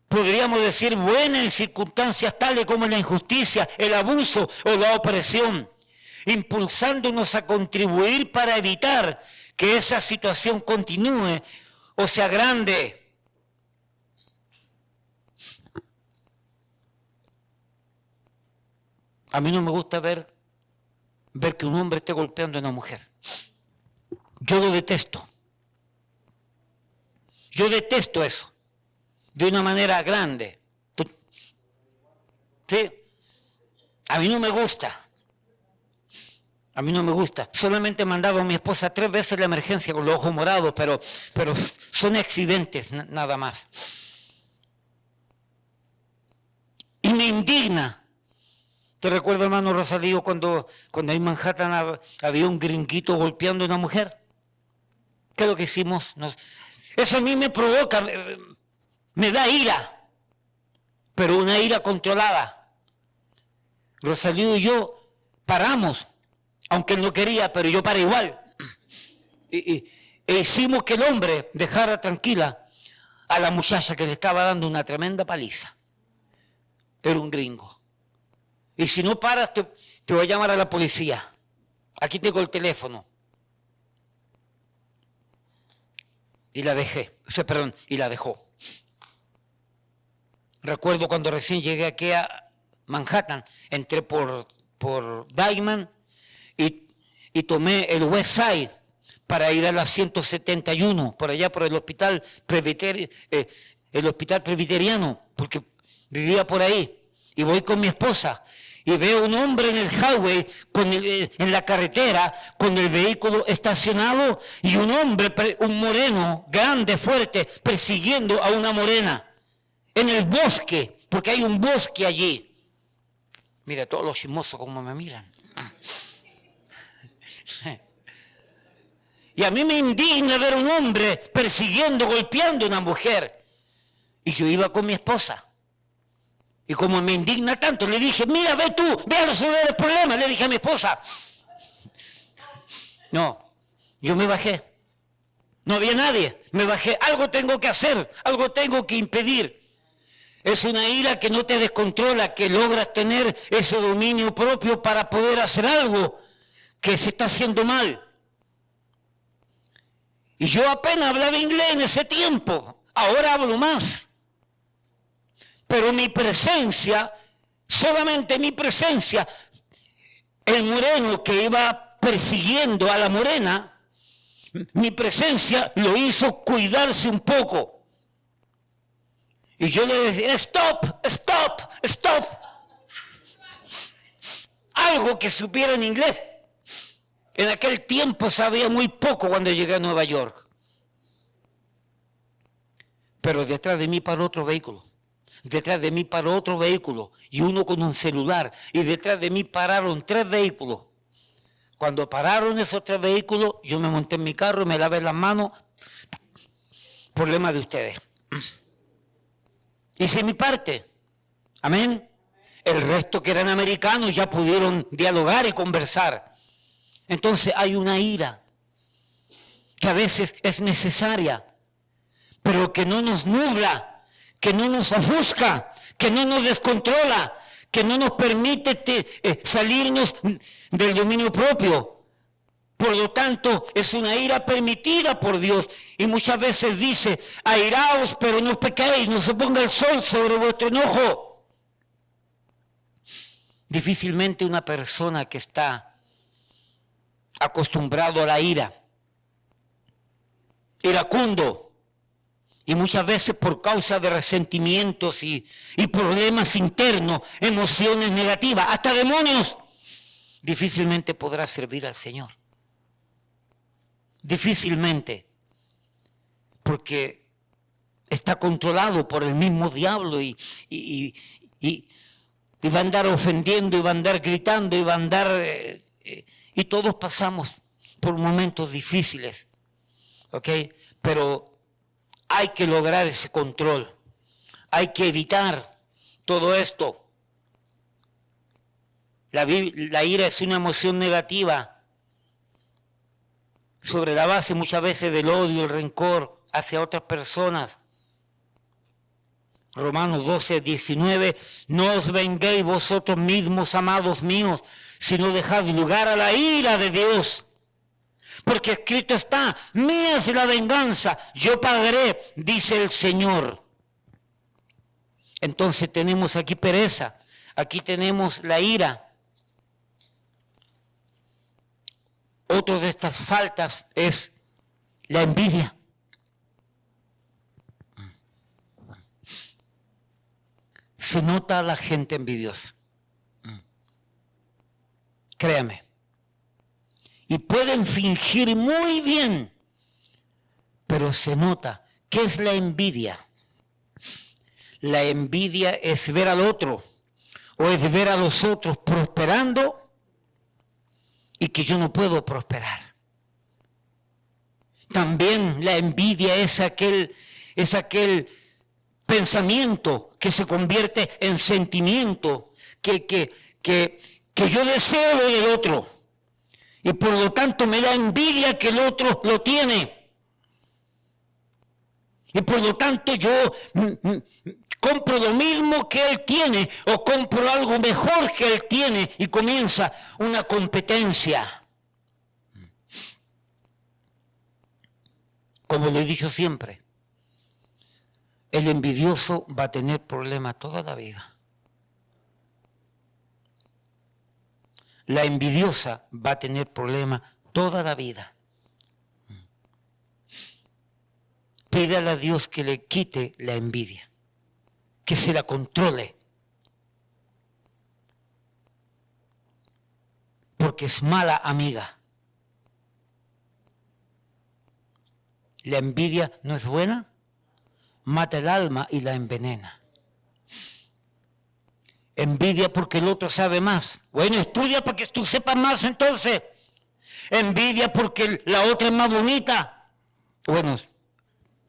podríamos decir, buena en circunstancias tales como la injusticia, el abuso o la opresión, impulsándonos a contribuir para evitar que esa situación continúe o sea grande. A mí no me gusta ver que un hombre esté golpeando a una mujer. Yo lo detesto. Yo detesto eso. De una manera grande. ¿Sí? A mí no me gusta. A mí no me gusta. Solamente he mandado a mi esposa 3 veces a la emergencia con los ojos morados, pero son accidentes nada más. Y me indigna. ¿Te recuerdas, hermano Rosalío, cuando en Manhattan había un gringuito golpeando a una mujer? ¿Qué es lo que hicimos? Eso a mí me provoca, me da ira, pero una ira controlada. Rosalío y yo paramos, aunque él no quería, pero yo paré igual. E hicimos que el hombre dejara tranquila a la muchacha que le estaba dando una tremenda paliza. Era un gringo. Y si no paras, te voy a llamar a la policía. Aquí tengo el teléfono. Y la dejé. Y la dejó. Recuerdo cuando recién llegué aquí a Manhattan, entré por Dyman y tomé el West Side para ir a la 171, por allá por el hospital presbiteriano, porque vivía por ahí. Y voy con mi esposa y veo un hombre en el highway, en la carretera, con el vehículo estacionado, y un hombre, un moreno, grande, fuerte, persiguiendo a una morena en el bosque, porque hay un bosque allí. Mira todos los chismosos como me miran. Y a mí me indigna ver un hombre persiguiendo, golpeando a una mujer. Y yo iba con mi esposa. Y como me indigna tanto, le dije, mira, ve tú, ve a resolver el problema. Le dije a mi esposa. No, yo me bajé. No había nadie. Me bajé. Algo tengo que hacer, algo tengo que impedir. Es una ira que no te descontrola, que logras tener ese dominio propio para poder hacer algo que se está haciendo mal. Y yo apenas hablaba inglés en ese tiempo, ahora hablo más. Pero mi presencia, solamente mi presencia, el moreno que iba persiguiendo a la morena, mi presencia lo hizo cuidarse un poco. Y yo le decía, stop, stop, stop. Algo que supiera en inglés. En aquel tiempo sabía muy poco cuando llegué a Nueva York. Pero detrás de mí paró otro vehículo. Detrás de mí paró otro vehículo. Y uno con un celular. Y detrás de mí pararon 3 vehículos. Cuando pararon esos 3 vehículos, yo me monté en mi carro, me lavé las manos. Problema de ustedes. Hice mi parte. Amén. El resto que eran americanos ya pudieron dialogar y conversar. Entonces hay una ira que a veces es necesaria, pero que no nos nubla, que no nos ofusca, que no nos descontrola, que no nos permite salirnos del dominio propio. Por lo tanto, es una ira permitida por Dios. Y muchas veces dice, airaos, pero no pequéis, no se ponga el sol sobre vuestro enojo. Difícilmente una persona que está acostumbrado a la ira, iracundo, y muchas veces por causa de resentimientos y problemas internos, emociones negativas, hasta demonios, difícilmente podrá servir al Señor. Difícilmente, porque está controlado por el mismo diablo y va a andar ofendiendo, y va a andar gritando, y va a andar... y todos pasamos por momentos difíciles, ¿ok? Pero hay que lograr ese control, hay que evitar todo esto. La ira es una emoción negativa sobre la base muchas veces del odio, el rencor hacia otras personas. Romanos 12, 19, no os venguéis vosotros mismos, amados míos, sino dejad lugar a la ira de Dios. Porque escrito está, mía es la venganza, yo pagaré, dice el Señor. Entonces tenemos aquí pereza, aquí tenemos la ira. Otra de estas faltas es la envidia. Se nota a la gente envidiosa. Créame. Y pueden fingir muy bien, pero se nota. ¿Qué es la envidia? La envidia es ver al otro, o es ver a los otros prosperando y que yo no puedo prosperar. También la envidia es aquel pensamiento que se convierte en sentimiento, que yo deseo lo del otro y por lo tanto me da envidia que el otro lo tiene. Y por lo tanto yo compro lo mismo que él tiene o compro algo mejor que él tiene y comienza una competencia. Como lo he dicho siempre, el envidioso va a tener problemas toda la vida. La envidiosa va a tener problemas toda la vida. Pídale a Dios que le quite la envidia, que se la controle, porque es mala amiga. La envidia no es buena, mata el alma y la envenena. Envidia porque el otro sabe más. Bueno, estudia para que tú sepas más entonces. Envidia porque la otra es más bonita. Bueno,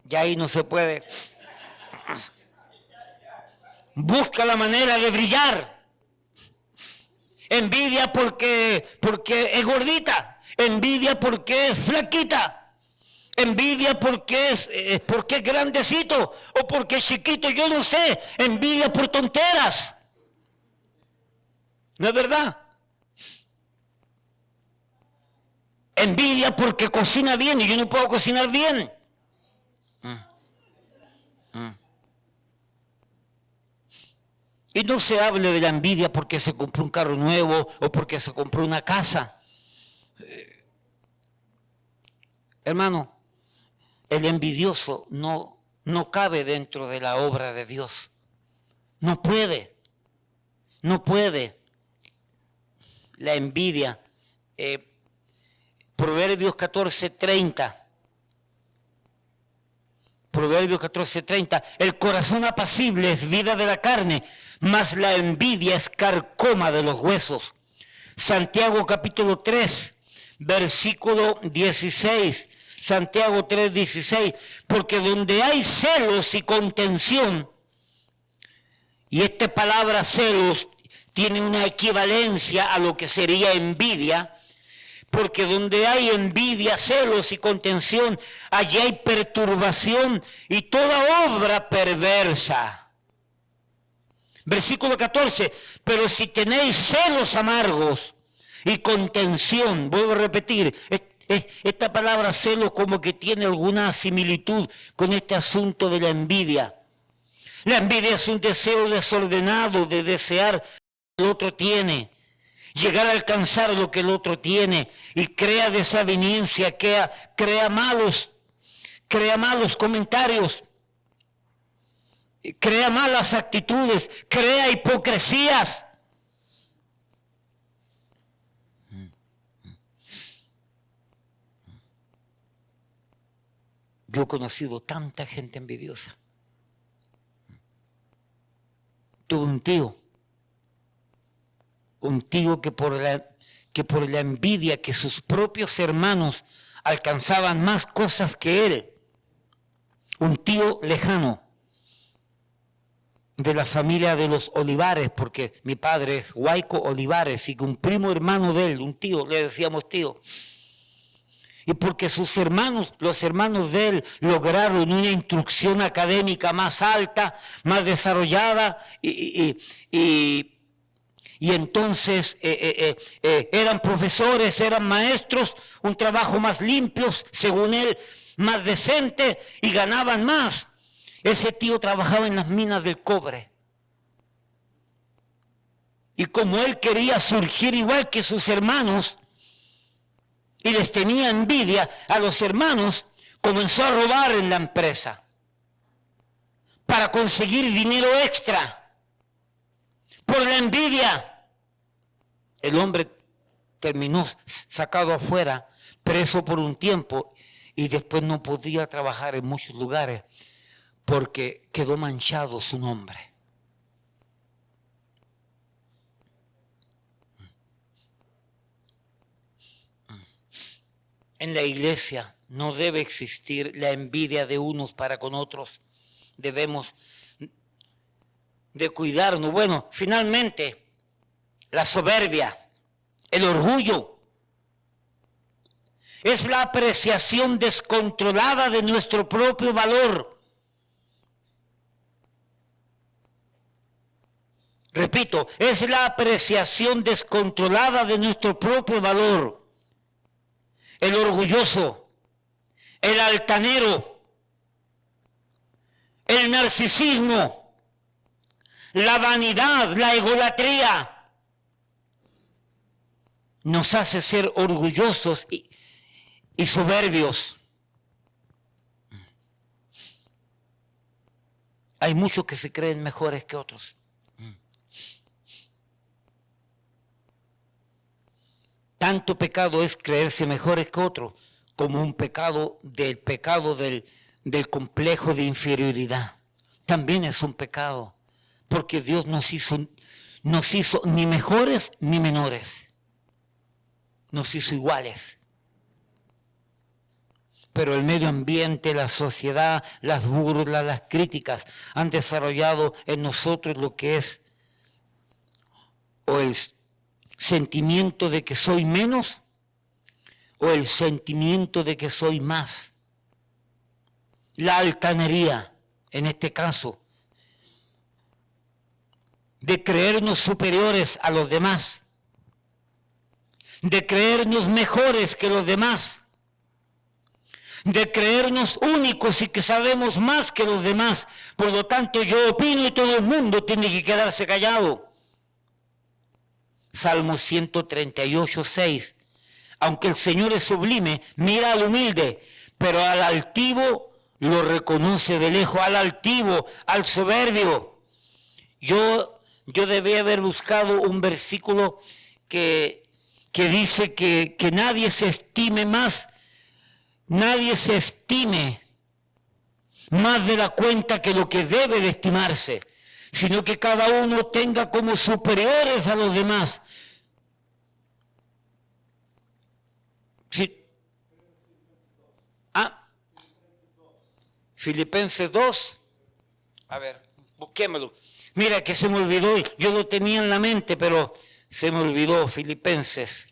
ya ahí no se puede. Busca la manera de brillar. Envidia porque es gordita. Envidia porque es flaquita. Envidia porque es grandecito o porque es chiquito, yo no sé. Envidia por tonteras. ¿No es verdad? Envidia porque cocina bien y yo no puedo cocinar bien. Y no se hable de la envidia porque se compró un carro nuevo o porque se compró una casa. Hermano, el envidioso no cabe dentro de la obra de Dios. No puede. La envidia. Proverbios 14:30. Proverbios 14:30. El corazón apacible es vida de la carne, mas la envidia es carcoma de los huesos. Santiago capítulo 3, versículo 16. Santiago 3:16. Porque donde hay celos y contención, y esta palabra celos tiene una equivalencia a lo que sería envidia, porque donde hay envidia, celos y contención, allí hay perturbación y toda obra perversa. Versículo 14, pero si tenéis celos amargos y contención, vuelvo a repetir, esta palabra celos como que tiene alguna similitud con este asunto de la envidia. La envidia es un deseo desordenado de desear lo que el otro tiene, llegar a alcanzar lo que el otro tiene y crea desaveniencia, crea malos comentarios, crea malas actitudes, crea hipocresías. Yo he conocido tanta gente envidiosa. Tuve un tío que por la envidia que sus propios hermanos alcanzaban más cosas que él, un tío lejano de la familia de los Olivares, porque mi padre es Huayco Olivares y que un primo hermano de él, un tío, le decíamos tío, y porque los hermanos de él lograron una instrucción académica más alta, más desarrollada y entonces eran profesores, eran maestros, un trabajo más limpio, según él, más decente y ganaban más. Ese tío trabajaba en las minas del cobre. Y como él quería surgir igual que sus hermanos y les tenía envidia a los hermanos, comenzó a robar en la empresa para conseguir dinero extra. Por la envidia. El hombre terminó sacado afuera, preso por un tiempo, y después no podía trabajar en muchos lugares porque quedó manchado su nombre. En la iglesia no debe existir la envidia de unos para con otros. Debemos de cuidarnos. Bueno, finalmente, la soberbia, el orgullo, es la apreciación descontrolada de nuestro propio valor Repito, es la apreciación descontrolada de nuestro propio valor. El orgulloso, el altanero, el narcisismo, la vanidad, la egolatría, nos hace ser orgullosos y soberbios. Hay muchos que se creen mejores que otros. Tanto pecado es creerse mejores que otros, como un pecado del complejo de inferioridad. También es un pecado, porque Dios nos hizo ni mejores ni menores. Nos hizo iguales. Pero el medio ambiente, la sociedad, las burlas, las críticas han desarrollado en nosotros lo que es o el sentimiento de que soy menos o el sentimiento de que soy más. La altanería, en este caso, de creernos superiores a los demás, de creernos mejores que los demás, de creernos únicos y que sabemos más que los demás. Por lo tanto, yo opino y todo el mundo tiene que quedarse callado. Salmo 138, 6. Aunque el Señor es sublime, mira al humilde, pero al altivo lo reconoce de lejos, al altivo, al soberbio. Yo debí haber buscado un versículo que dice que nadie se estime más de la cuenta que lo que debe de estimarse, sino que cada uno tenga como superiores a los demás. Sí. Filipenses 2. A ver, busquémoslo. Mira que se me olvidó, yo lo tenía en la mente, pero se me olvidó. Filipenses.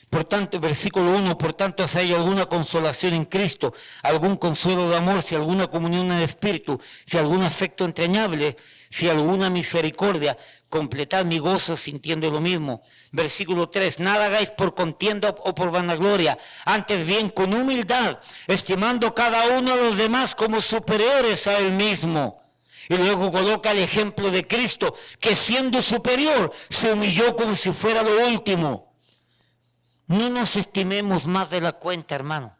Por tanto, versículo 1, por tanto, si hay alguna consolación en Cristo, algún consuelo de amor, si alguna comunión en espíritu, si algún afecto entrañable, si alguna misericordia, completad mi gozo sintiendo lo mismo. Versículo 3, nada hagáis por contienda o por vanagloria, antes bien con humildad, estimando cada uno a los demás como superiores a él mismo. Y luego coloca el ejemplo de Cristo, que siendo superior, se humilló como si fuera lo último. No nos estimemos más de la cuenta, hermano.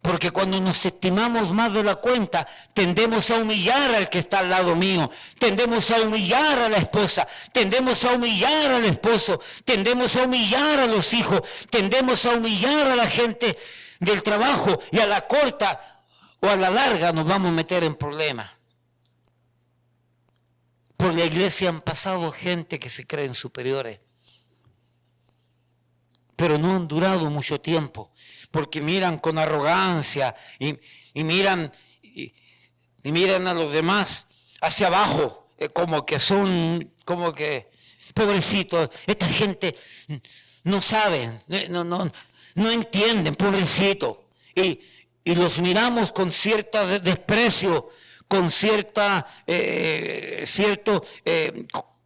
Porque cuando nos estimamos más de la cuenta, tendemos a humillar al que está al lado mío, tendemos a humillar a la esposa, tendemos a humillar al esposo, tendemos a humillar a los hijos, tendemos a humillar a la gente del trabajo y a la corta o a la larga nos vamos a meter en problemas. Por la iglesia han pasado gente que se creen superiores, pero no han durado mucho tiempo, porque miran con arrogancia y miran a los demás hacia abajo, como que pobrecitos, esta gente no saben, no entienden, pobrecitos, y los miramos con cierto desprecio, con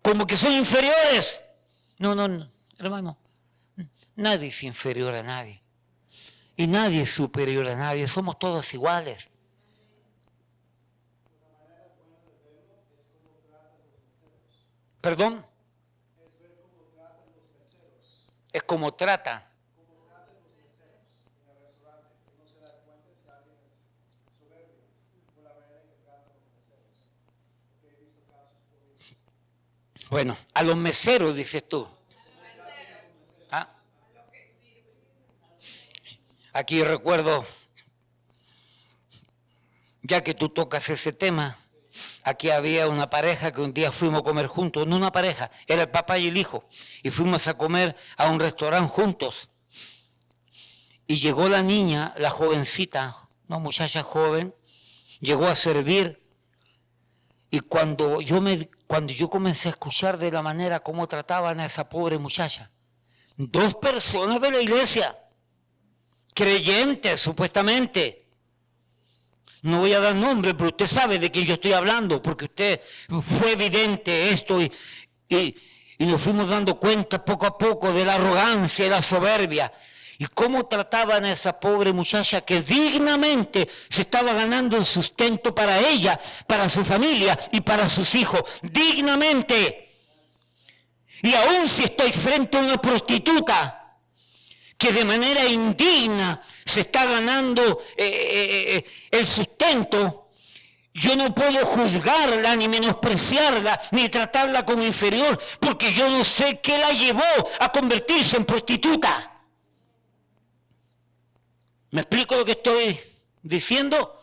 como que son inferiores. No, hermano. Nadie es inferior a nadie. Y nadie es superior a nadie. Somos todos iguales. ¿Perdón? Es como trata. Bueno, a los meseros, dices tú. Aquí recuerdo, ya que tú tocas ese tema, aquí había una pareja que un día fuimos a comer juntos, no una pareja, era el papá y el hijo, y fuimos a comer a un restaurante juntos. Y llegó la niña, la jovencita, una muchacha joven, llegó a servir, y cuando yo comencé a escuchar de la manera como trataban a esa pobre muchacha, 2 personas de la iglesia, creyentes supuestamente, No voy a dar nombre, pero usted sabe de quién yo estoy hablando, porque usted fue evidente esto y nos fuimos dando cuenta poco a poco de la arrogancia y la soberbia. Y cómo trataban a esa pobre muchacha que dignamente se estaba ganando el sustento para ella, para su familia y para sus hijos. Dignamente. Y aún si estoy frente a una prostituta que de manera indigna se está ganando el sustento, yo no puedo juzgarla, ni menospreciarla, ni tratarla como inferior, porque yo no sé qué la llevó a convertirse en prostituta. ¿Me explico lo que estoy diciendo?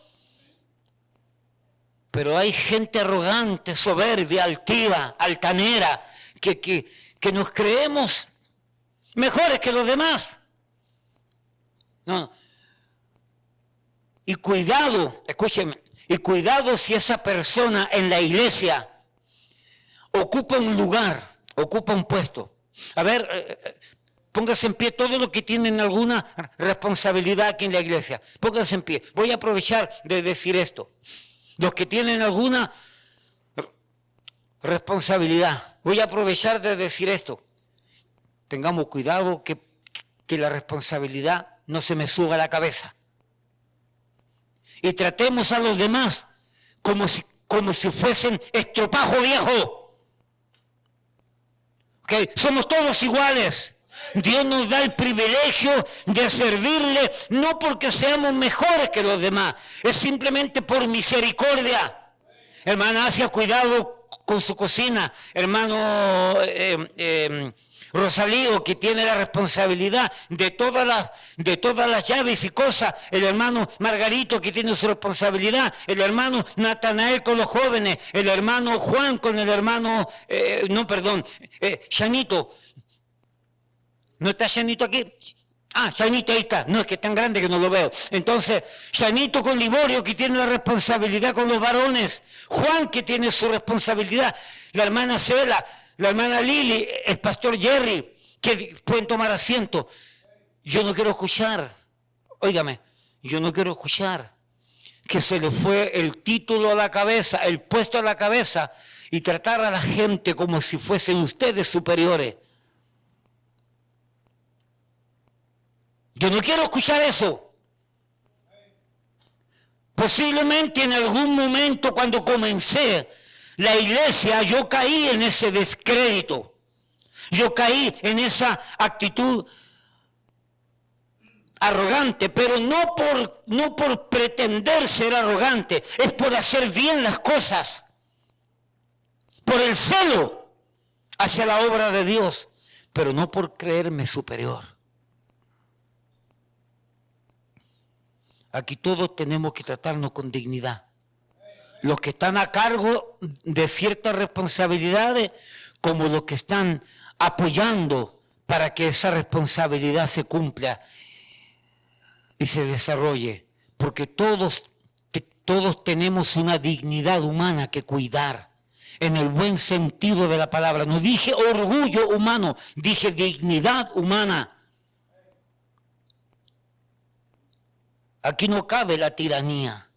Pero hay gente arrogante, soberbia, altiva, altanera, que nos creemos mejores que los demás. No. Y cuidado, escúcheme, y cuidado si esa persona en la iglesia ocupa un lugar, ocupa un puesto. A ver, póngase en pie todos los que tienen alguna responsabilidad aquí en la iglesia. Póngase en pie. Voy a aprovechar de decir esto. Los que tienen alguna responsabilidad. Voy a aprovechar de decir esto. Tengamos cuidado que la responsabilidad no se me suba a la cabeza. Y tratemos a los demás como si fuesen estropajo viejo. ¿Okay? Somos todos iguales. Dios nos da el privilegio de servirle, no porque seamos mejores que los demás, es simplemente por misericordia. Hermana Asia, cuidado con su cocina. Hermano Rosalío, que tiene la responsabilidad de todas las llaves y cosas. El hermano Margarito, que tiene su responsabilidad. El hermano Natanael con los jóvenes. El hermano Juan con el hermano, Chanito. ¿No está Chanito aquí? Ah, Chanito ahí está. No, es que es tan grande que no lo veo. Entonces, Chanito con Liborio, que tiene la responsabilidad con los varones. Juan, que tiene su responsabilidad. La hermana Cela, la hermana Lili, el pastor Jerry, que pueden tomar asiento. Yo no quiero escuchar, óigame, yo no quiero escuchar que se le fue el título a la cabeza, el puesto a la cabeza, y tratar a la gente como si fuesen ustedes superiores. Yo no quiero escuchar eso. Posiblemente en algún momento cuando comencé la iglesia, yo caí en ese descrédito. Yo caí en esa actitud arrogante, pero no por pretender ser arrogante, es por hacer bien las cosas, por el celo hacia la obra de Dios, pero no por creerme superior. Aquí todos tenemos que tratarnos con dignidad. Los que están a cargo de ciertas responsabilidades, como los que están apoyando para que esa responsabilidad se cumpla y se desarrolle. Porque todos tenemos una dignidad humana que cuidar, en el buen sentido de la palabra. No dije orgullo humano, dije dignidad humana. Aquí no cabe la tiranía,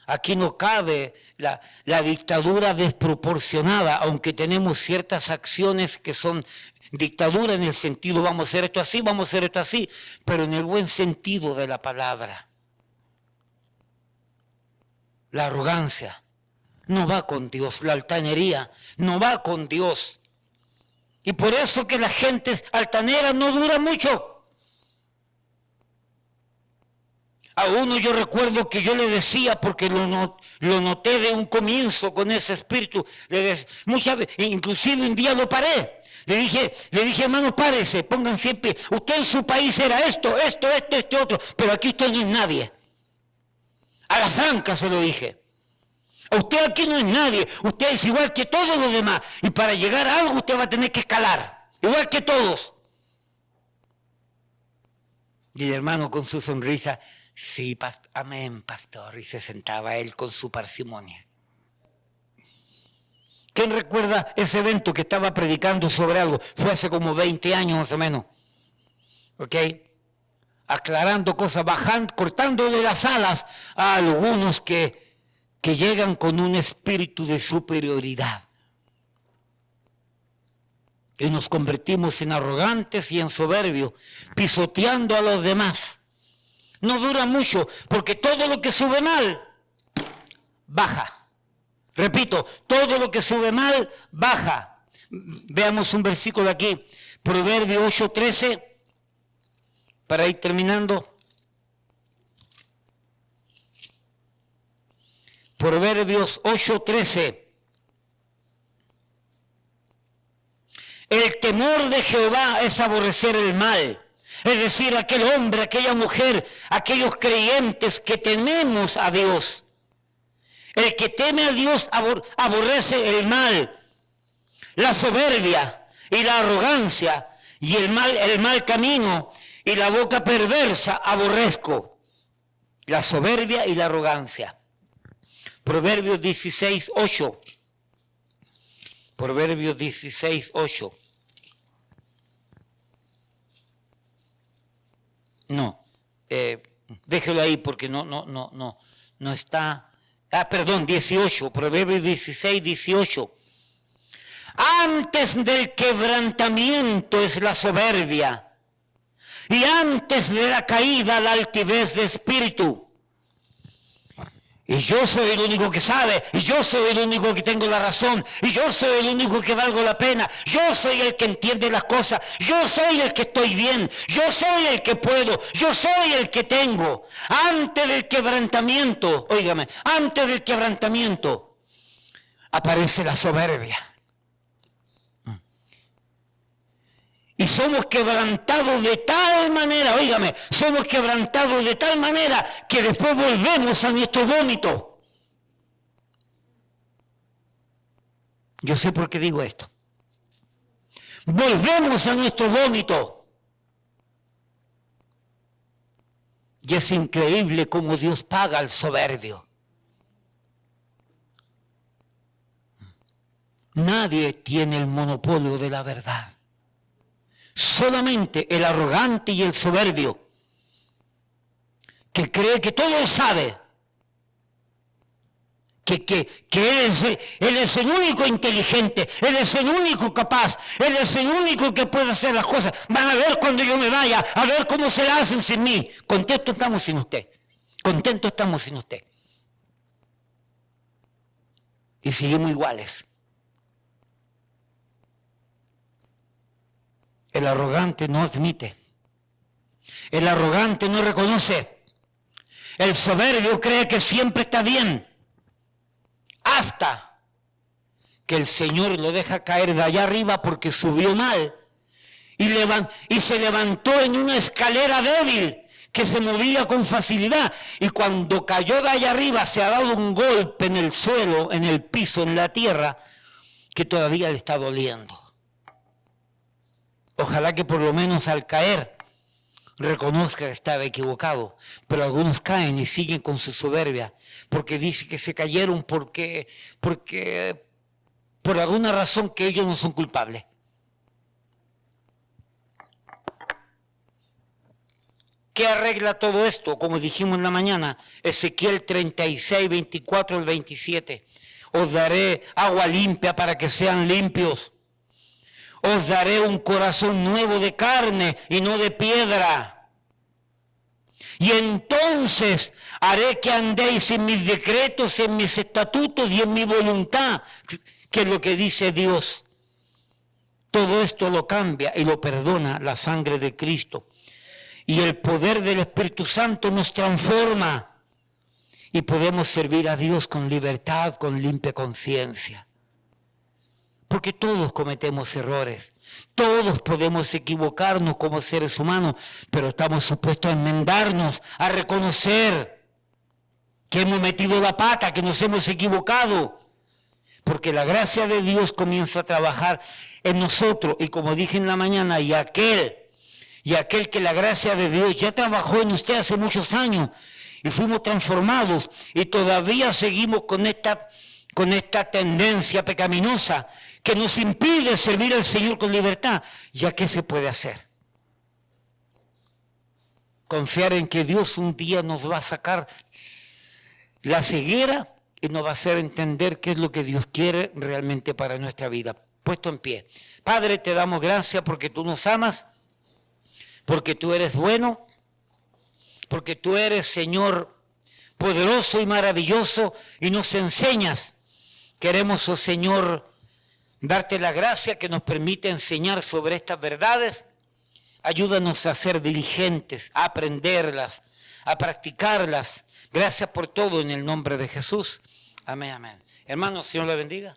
aquí no cabe la dictadura desproporcionada, aunque tenemos ciertas acciones que son dictadura en el sentido, vamos a hacer esto así, vamos a hacer esto así, pero en el buen sentido de la palabra. La arrogancia no va con Dios, la altanería no va con Dios. Y por eso que las gentes altaneras no duran mucho. A uno yo recuerdo que yo le decía, porque lo noté de un comienzo con ese espíritu, muchas veces, inclusive un día lo paré. Le dije, hermano, párese, pónganse en pie. Usted en su país era esto, otro, pero aquí usted no es nadie. A la franca se lo dije. Usted aquí no es nadie, usted es igual que todos los demás. Y para llegar a algo usted va a tener que escalar, igual que todos. Y el hermano con su sonrisa, sí, amén, pastor, y se sentaba él con su parsimonia. ¿Quién recuerda ese evento que estaba predicando sobre algo? Fue hace como 20 años más o menos. ¿Ok? aclarando cosas, bajando, cortándole las alas a algunos que llegan con un espíritu de superioridad. Y nos convertimos en arrogantes y en soberbios, pisoteando a los demás. No dura mucho, porque todo lo que sube mal, baja. Repito, todo lo que sube mal, baja. Veamos un versículo aquí, Proverbios 8:13, para ir terminando. Proverbios 8:13. El temor de Jehová es aborrecer el mal. Es decir, aquel hombre, aquella mujer, aquellos creyentes que tememos a Dios. El que teme a Dios aborrece el mal, la soberbia y la arrogancia y el mal camino y la boca perversa aborrezco. La soberbia y la arrogancia. Proverbios 16:8. Proverbios 16:8. No, déjelo ahí porque no está. Perdón, 18, Proverbios 16:18. Antes del quebrantamiento es la soberbia, y antes de la caída la altivez de espíritu. Y yo soy el único que sabe, y yo soy el único que tengo la razón, y yo soy el único que valgo la pena, yo soy el que entiende las cosas, yo soy el que estoy bien, yo soy el que puedo, yo soy el que tengo. Antes del quebrantamiento, óigame, antes del quebrantamiento aparece la soberbia. Y somos quebrantados de tal manera, óigame, somos quebrantados de tal manera que después volvemos a nuestro vómito. Yo sé por qué digo esto. Volvemos a nuestro vómito. Y es increíble cómo Dios paga al soberbio. Nadie tiene el monopolio de la verdad. Solamente el arrogante y el soberbio, que cree que todo lo sabe, que él es el único inteligente, él es el único capaz, él es el único que puede hacer las cosas. Van a ver cuando yo me vaya, a ver cómo se la hacen sin mí. Contentos estamos sin usted, contentos estamos sin usted. Y seguimos iguales. El arrogante no admite. El arrogante no reconoce. El soberbio cree que siempre está bien. Hasta que el Señor lo deja caer de allá arriba porque subió mal. Y se levantó en una escalera débil que se movía con facilidad. Y cuando cayó de allá arriba se ha dado un golpe en el suelo, en el piso, en la tierra, que todavía le está doliendo. Ojalá que por lo menos al caer reconozca que estaba equivocado, pero algunos caen y siguen con su soberbia, porque dice que se cayeron porque por alguna razón que ellos no son culpables. ¿Qué arregla todo esto? Como dijimos en la mañana, Ezequiel 36, 24 al 27. Os daré agua limpia para que sean limpios. Os daré un corazón nuevo de carne y no de piedra. Y entonces haré que andéis en mis decretos, en mis estatutos y en mi voluntad, que es lo que dice Dios. Todo esto lo cambia y lo perdona la sangre de Cristo. Y el poder del Espíritu Santo nos transforma. Y podemos servir a Dios con libertad, con limpia conciencia. Porque todos cometemos errores, todos podemos equivocarnos como seres humanos, pero estamos supuestos a enmendarnos, a reconocer que hemos metido la pata, que nos hemos equivocado, porque la gracia de Dios comienza a trabajar en nosotros, y como dije en la mañana, y aquel que la gracia de Dios ya trabajó en usted hace muchos años, y fuimos transformados, y todavía seguimos con esta tendencia pecaminosa, que nos impide servir al Señor con libertad, ¿ya qué se puede hacer? confiar en que Dios un día nos va a sacar la ceguera y nos va a hacer entender qué es lo que Dios quiere realmente para nuestra vida. Puesto en pie. Padre, te damos gracias porque tú nos amas, porque tú eres bueno, porque tú eres, Señor, poderoso y maravilloso y nos enseñas. Queremos, oh Señor, darte la gracia que nos permite enseñar sobre estas verdades. Ayúdanos a ser diligentes, a aprenderlas, a practicarlas. Gracias por todo en el nombre de Jesús. Amén, amén. Hermanos, Señor le bendiga.